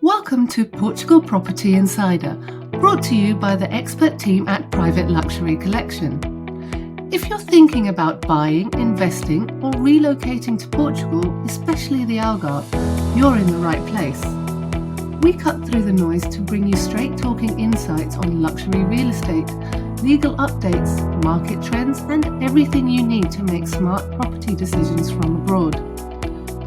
Welcome to Portugal Property Insider, brought to you by the expert team at Private Luxury Collection. If you're thinking about buying, investing, or relocating to Portugal, especially the Algarve, you're in the right place. We cut through the noise to bring you straight-talking insights on luxury real estate, legal updates, market trends, and everything you need to make smart property decisions from abroad.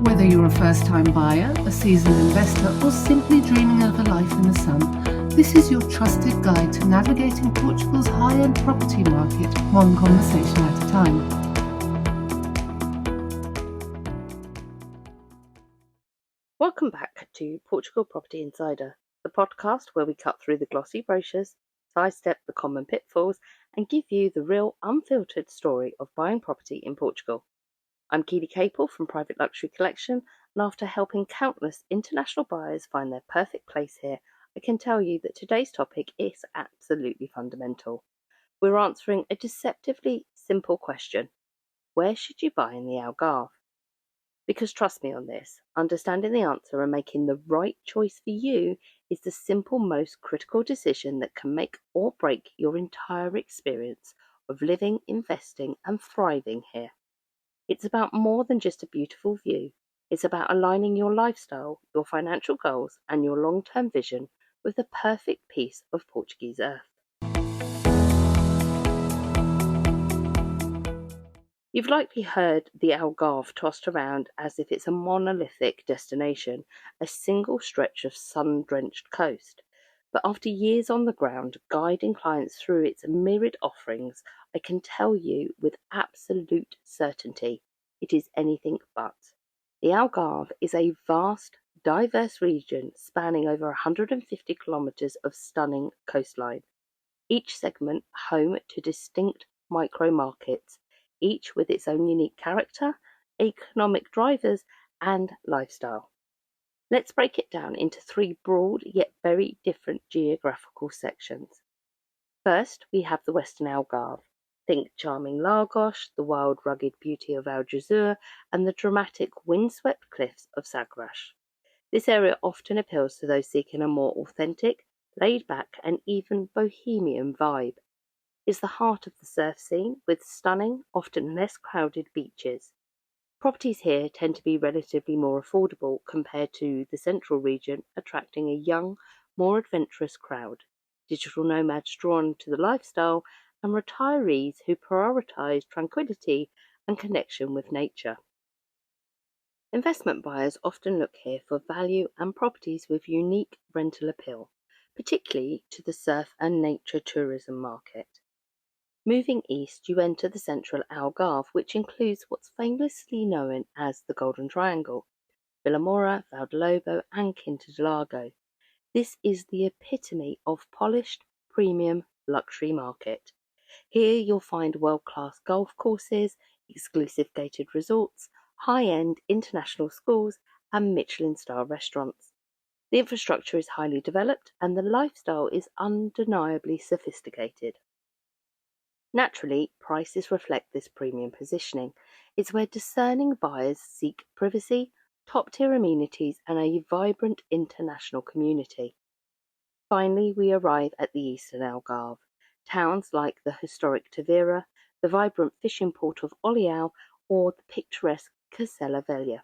Whether you're a first-time buyer, a seasoned investor, or simply dreaming of a life in the sun, this is your trusted guide to navigating Portugal's high-end property market, one conversation at a time. Welcome back to Portugal Property Insider, the podcast where we cut through the glossy brochures, sidestep the common pitfalls, and give you the real unfiltered story of buying property in Portugal. I'm Keely Capel from Private Luxury Collection, and after helping countless international buyers find their perfect place here, I can tell you that today's topic is absolutely fundamental. We're answering a deceptively simple question: where should you buy in the Algarve? Because trust me on this, understanding the answer and making the right choice for you is the simple, most critical decision that can make or break your entire experience of living, investing, and thriving here. It's about more than just a beautiful view. It's about aligning your lifestyle, your financial goals, and your long-term vision with the perfect piece of Portuguese earth. You've likely heard the Algarve tossed around as if it's a monolithic destination, a single stretch of sun-drenched coast. But after years on the ground guiding clients through its myriad offerings, I can tell you with absolute certainty it is anything but. The Algarve is a vast, diverse region spanning over 150 kilometres of stunning coastline, each segment home to distinct micro-markets, each with its own unique character, economic drivers, and lifestyle. Let's break it down into three broad yet very different geographical sections. First, we have the Western Algarve. Think charming Lagos, the wild rugged beauty of Aljezur, and the dramatic windswept cliffs of Sagres. This area often appeals to those seeking a more authentic, laid-back, and even bohemian vibe. It's the heart of the surf scene, with stunning, often less crowded beaches. Properties here tend to be relatively more affordable compared to the central region, attracting a young, more adventurous crowd, digital nomads drawn to the lifestyle, and retirees who prioritise tranquility and connection with nature. Investment buyers often look here for value and properties with unique rental appeal, particularly to the surf and nature tourism market. Moving east, you enter the central Algarve, which includes what's famously known as the Golden Triangle: Vilamora, Valdelobo, and Quinta do Lago. This is the epitome of polished, premium luxury market. Here you'll find world-class golf courses, exclusive gated resorts, high-end international schools, and Michelin-star restaurants. The infrastructure is highly developed, and the lifestyle is undeniably sophisticated. Naturally, prices reflect this premium positioning. It's where discerning buyers seek privacy, top-tier amenities, and a vibrant international community. Finally, we arrive at the Eastern Algarve. Towns like the historic Tavira, the vibrant fishing port of Olial, or the picturesque Castella Velha.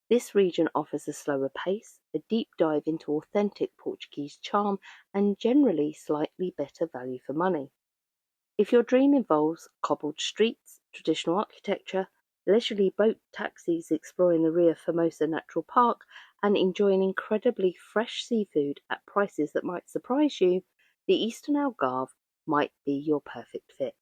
This region offers a slower pace, a deep dive into authentic Portuguese charm, and generally slightly better value for money. If your dream involves cobbled streets, traditional architecture, leisurely boat taxis exploring the Rio Formosa Natural Park, and enjoying incredibly fresh seafood at prices that might surprise you, the Eastern Algarve might be your perfect fit.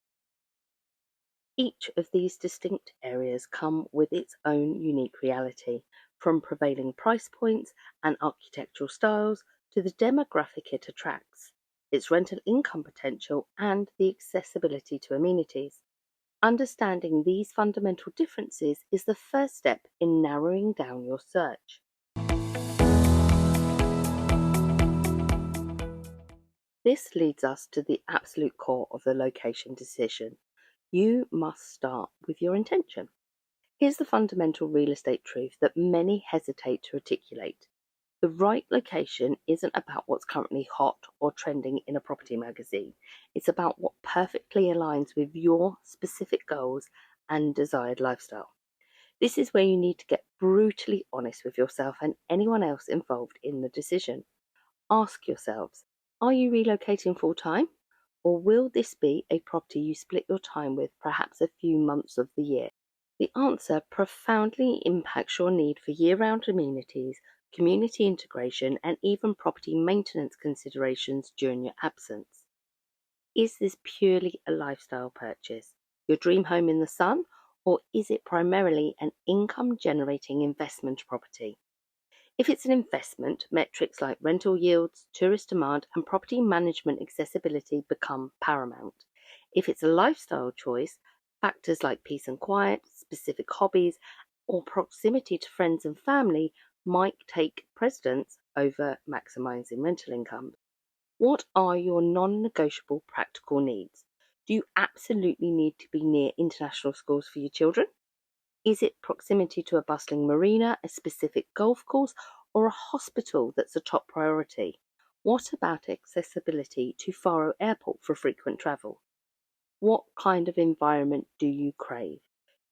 Each of these distinct areas come with its own unique reality, from prevailing price points and architectural styles to the demographic it attracts, its rental income potential, and the accessibility to amenities. Understanding these fundamental differences is the first step in narrowing down your search. This leads us to the absolute core of the location decision. You must start with your intention. Here's the fundamental real estate truth that many hesitate to articulate. The right location isn't about what's currently hot or trending in a property magazine. It's about what perfectly aligns with your specific goals and desired lifestyle. This is where you need to get brutally honest with yourself and anyone else involved in the decision. Ask yourselves, are you relocating full time? Or will this be a property you split your time with perhaps a few months of the year? The answer profoundly impacts your need for year-round amenities, community integration, and even property maintenance considerations during your absence. Is this purely a lifestyle purchase, your dream home in the sun, or is it primarily an income-generating investment property? If it's an investment, metrics like rental yields, tourist demand, and property management accessibility become paramount. If it's a lifestyle choice, factors like peace and quiet, specific hobbies, or proximity to friends and family might take precedence over maximizing rental income. What are your non-negotiable practical needs? Do you absolutely need to be near international schools for your children? Is it proximity to a bustling marina, a specific golf course, or a hospital that's a top priority? What about accessibility to Faro Airport for frequent travel? What kind of environment do you crave?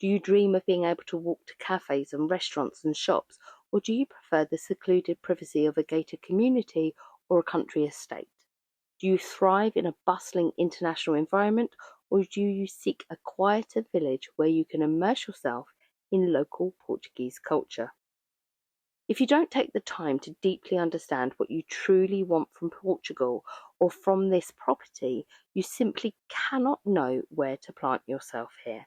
Do you dream of being able to walk to cafes and restaurants and shops, or do you prefer the secluded privacy of a gated community or a country estate? Do you thrive in a bustling international environment, or do you seek a quieter village where you can immerse yourself in local Portuguese culture? If you don't take the time to deeply understand what you truly want from Portugal or from this property, you simply cannot know where to plant yourself here.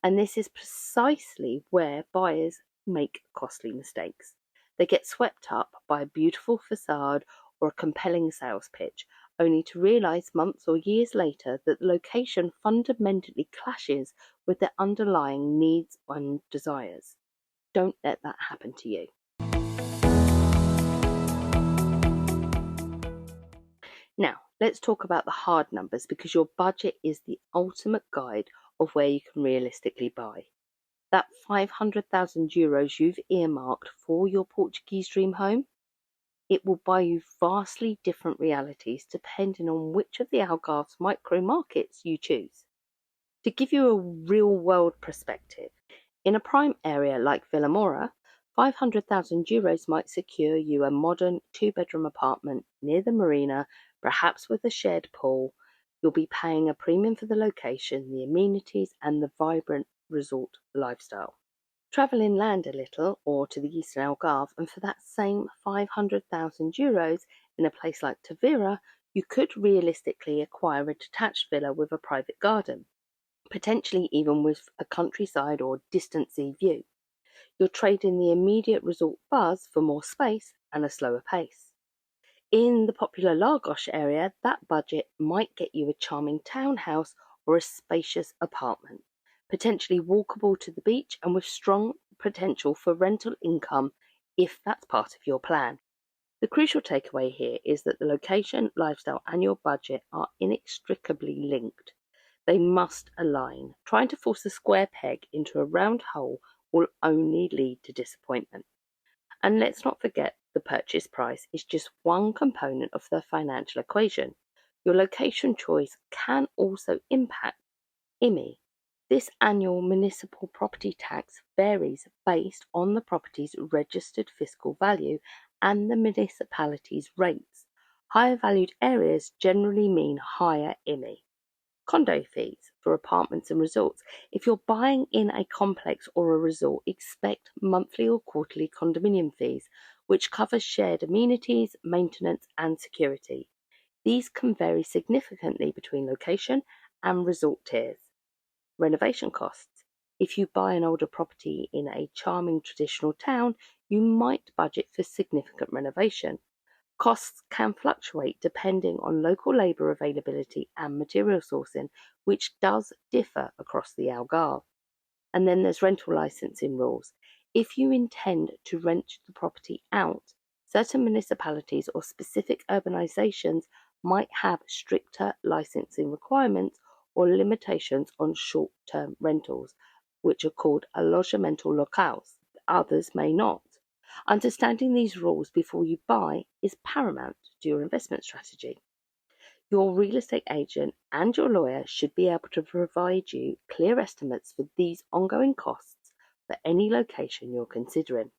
And this is precisely where buyers make costly mistakes. They get swept up by a beautiful facade or a compelling sales pitch, only to realise months or years later that the location fundamentally clashes with their underlying needs and desires. Don't let that happen to you. Now, let's talk about the hard numbers, because your budget is the ultimate guide of where you can realistically buy. That €500,000 you've earmarked for your Portuguese dream home, it will buy you vastly different realities depending on which of the Algarve's micro markets you choose. To give you a real-world perspective, in a prime area like Villamora, €500,000 might secure you a modern two-bedroom apartment near the marina, perhaps with a shared pool. You'll be paying a premium for the location, the amenities, and the vibrant resort lifestyle. Travel inland a little, or to the eastern Algarve, and for that same €500,000 in a place like Tavira, you could realistically acquire a detached villa with a private garden, potentially even with a countryside or distant sea view. You're trading the immediate resort buzz for more space and a slower pace. In the popular Lagos area, that budget might get you a charming townhouse or a spacious apartment, potentially walkable to the beach and with strong potential for rental income if that's part of your plan. The crucial takeaway here is that the location, lifestyle, and your budget are inextricably linked. They must align. Trying to force a square peg into a round hole will only lead to disappointment. And let's not forget, the purchase price is just one component of the financial equation. Your location choice can also impact IMI. This annual municipal property tax varies based on the property's registered fiscal value and the municipality's rates. Higher valued areas generally mean higher IMI. Condo fees for apartments and resorts. If you're buying in a complex or a resort, expect monthly or quarterly condominium fees, which covers shared amenities, maintenance, and security. These can vary significantly between location and resort tiers. Renovation costs. If you buy an older property in a charming traditional town, you might budget for significant renovation. Costs can fluctuate depending on local labour availability and material sourcing, which does differ across the Algarve. And then there's rental licensing rules. If you intend to rent the property out, certain municipalities or specific urbanisations might have stricter licensing requirements or limitations on short-term rentals, which are called alojamental locales. Others may not. Understanding these rules before you buy is paramount to your investment strategy. Your real estate agent and your lawyer should be able to provide you clear estimates for these ongoing costs for any location you're considering.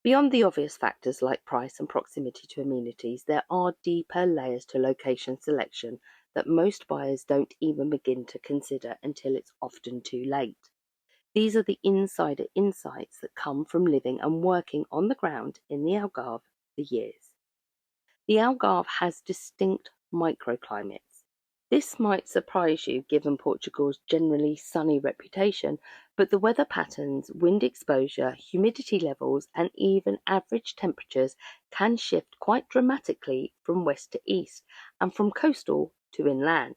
Beyond the obvious factors like price and proximity to amenities, there are deeper layers to location selection that most buyers don't even begin to consider until it's often too late. These are the insider insights that come from living and working on the ground in the Algarve for years. The Algarve has distinct microclimates. This might surprise you given Portugal's generally sunny reputation, but the weather patterns, wind exposure, humidity levels, and even average temperatures can shift quite dramatically from west to east and from coastal to inland.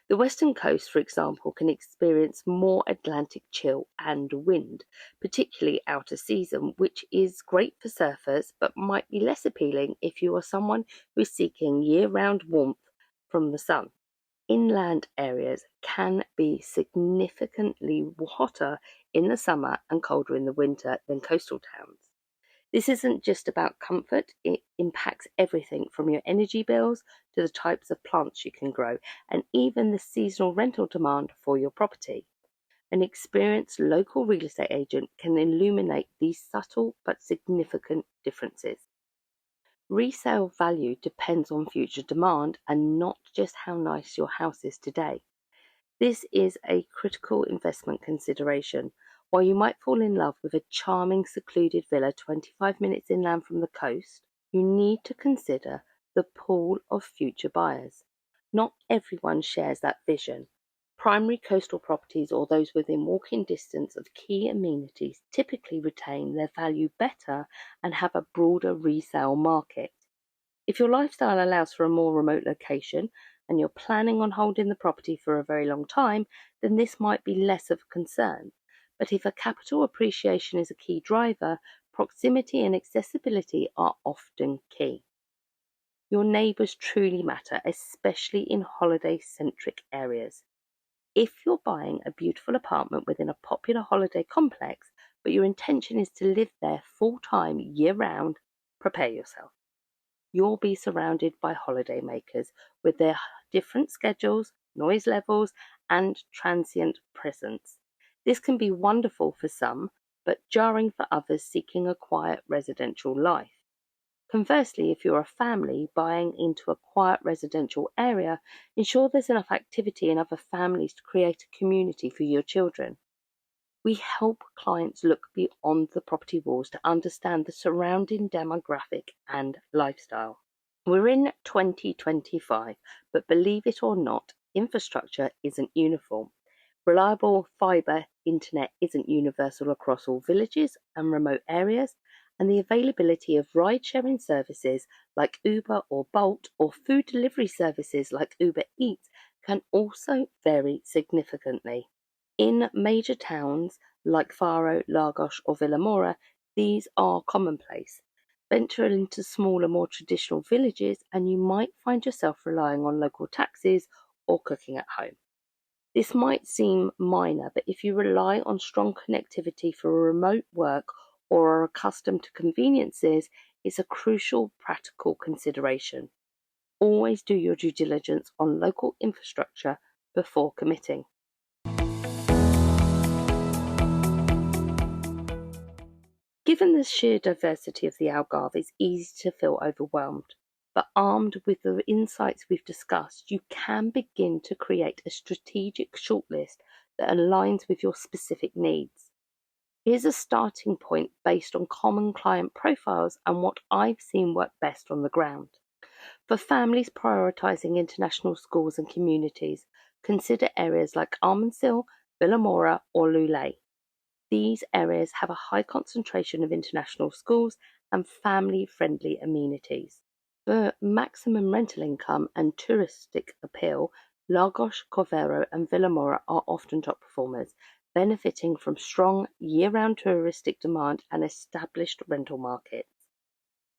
The western coast, for example, can experience more Atlantic chill and wind, particularly out of season, which is great for surfers but might be less appealing if you are someone who is seeking year-round warmth from the sun. Inland areas can be significantly hotter in the summer and colder in the winter than coastal towns. This isn't just about comfort, it impacts everything from your energy bills to the types of plants you can grow and even the seasonal rental demand for your property. An experienced local real estate agent can illuminate these subtle but significant differences. Resale value depends on future demand and not just how nice your house is today. This is a critical investment consideration. While you might fall in love with a charming secluded villa 25 minutes inland from the coast, you need to consider the pool of future buyers. Not everyone shares that vision. Primary coastal properties or those within walking distance of key amenities typically retain their value better and have a broader resale market. If your lifestyle allows for a more remote location and you're planning on holding the property for a very long time, then this might be less of a concern. But if a capital appreciation is a key driver, proximity and accessibility are often key. Your neighbours truly matter, especially in holiday-centric areas. If you're buying a beautiful apartment within a popular holiday complex, but your intention is to live there full-time year-round, prepare yourself. You'll be surrounded by holidaymakers with their different schedules, noise levels, and transient presence. This can be wonderful for some, but jarring for others seeking a quiet residential life. Conversely, if you're a family buying into a quiet residential area, ensure there's enough activity and other families to create a community for your children. We help clients look beyond the property walls to understand the surrounding demographic and lifestyle. We're in 2025, but believe it or not, infrastructure isn't uniform. Reliable fibre internet isn't universal across all villages and remote areas, and the availability of ride-sharing services like Uber or Bolt or food delivery services like Uber Eats can also vary significantly. In major towns like Faro, Lagos or Vilamora, these are commonplace. Venture into smaller, more traditional villages and you might find yourself relying on local taxis or cooking at home. This might seem minor, but if you rely on strong connectivity for remote work or are accustomed to conveniences, it's a crucial practical consideration. Always do your due diligence on local infrastructure before committing. Given the sheer diversity of the Algarve, it's easy to feel overwhelmed. But armed with the insights we've discussed, you can begin to create a strategic shortlist that aligns with your specific needs. Here's a starting point based on common client profiles and what I've seen work best on the ground. For families prioritising international schools and communities, consider areas like Almansil, Vilamora or Lulay. These areas have a high concentration of international schools and family-friendly amenities. For maximum rental income and touristic appeal, Lagos, Covero and Vilamora are often top performers, benefiting from strong year-round touristic demand and established rental markets.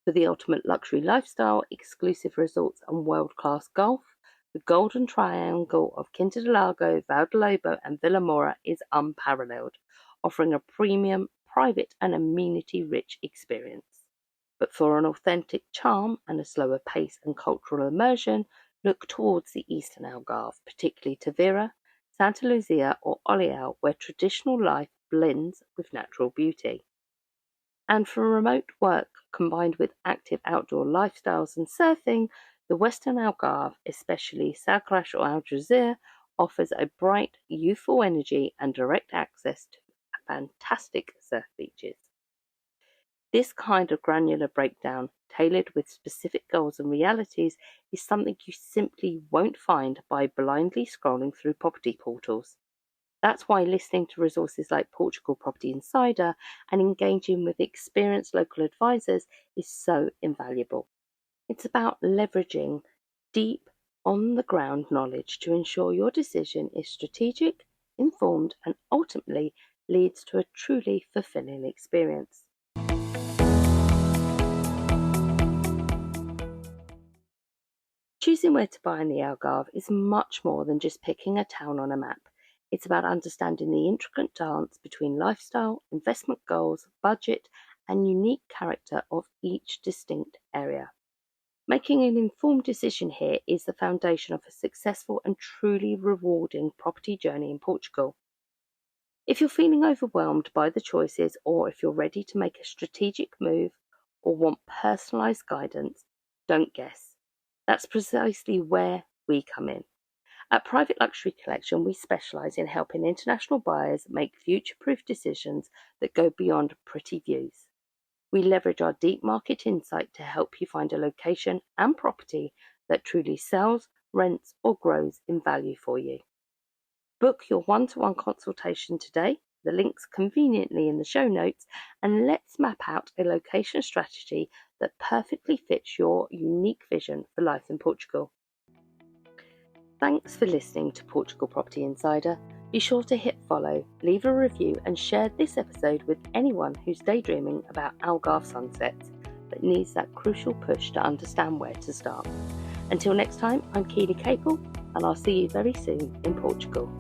For the ultimate luxury lifestyle, exclusive resorts and world-class golf, The golden triangle of Quinta do Lago, Valdellobo and Vila Moura is unparalleled, offering a premium, private and amenity-rich experience. But for an authentic charm and a slower pace and cultural immersion, look towards the eastern Algarve, particularly Tavira, Santa Luzia or Olial, where traditional life blends with natural beauty. And for remote work combined with active outdoor lifestyles and surfing, the Western Algarve, especially Sagres or Aljezur, offers a bright, youthful energy and direct access to fantastic surf beaches. This kind of granular breakdown, tailored with specific goals and realities, is something you simply won't find by blindly scrolling through property portals. That's why listening to resources like Portugal Property Insider and engaging with experienced local advisors is so invaluable. It's about leveraging deep, on-the-ground knowledge to ensure your decision is strategic, informed, and ultimately leads to a truly fulfilling experience. Choosing where to buy in the Algarve is much more than just picking a town on a map. It's about understanding the intricate dance between lifestyle, investment goals, budget, and unique character of each distinct area. Making an informed decision here is the foundation of a successful and truly rewarding property journey in Portugal. If you're feeling overwhelmed by the choices, or if you're ready to make a strategic move or want personalised guidance, don't guess. That's precisely where we come in. At Private Luxury Collection, we specialise in helping international buyers make future-proof decisions that go beyond pretty views. We leverage our deep market insight to help you find a location and property that truly sells, rents, or grows in value for you. Book your one-to-one consultation today. The link's conveniently in the show notes, and let's map out a location strategy that perfectly fits your unique vision for life in Portugal. Thanks for listening to Portugal Property Insider. Be sure to hit follow, leave a review, and share this episode with anyone who's daydreaming about Algarve sunsets but needs that crucial push to understand where to start. Until next time, I'm Keely Capel, and I'll see you very soon in Portugal.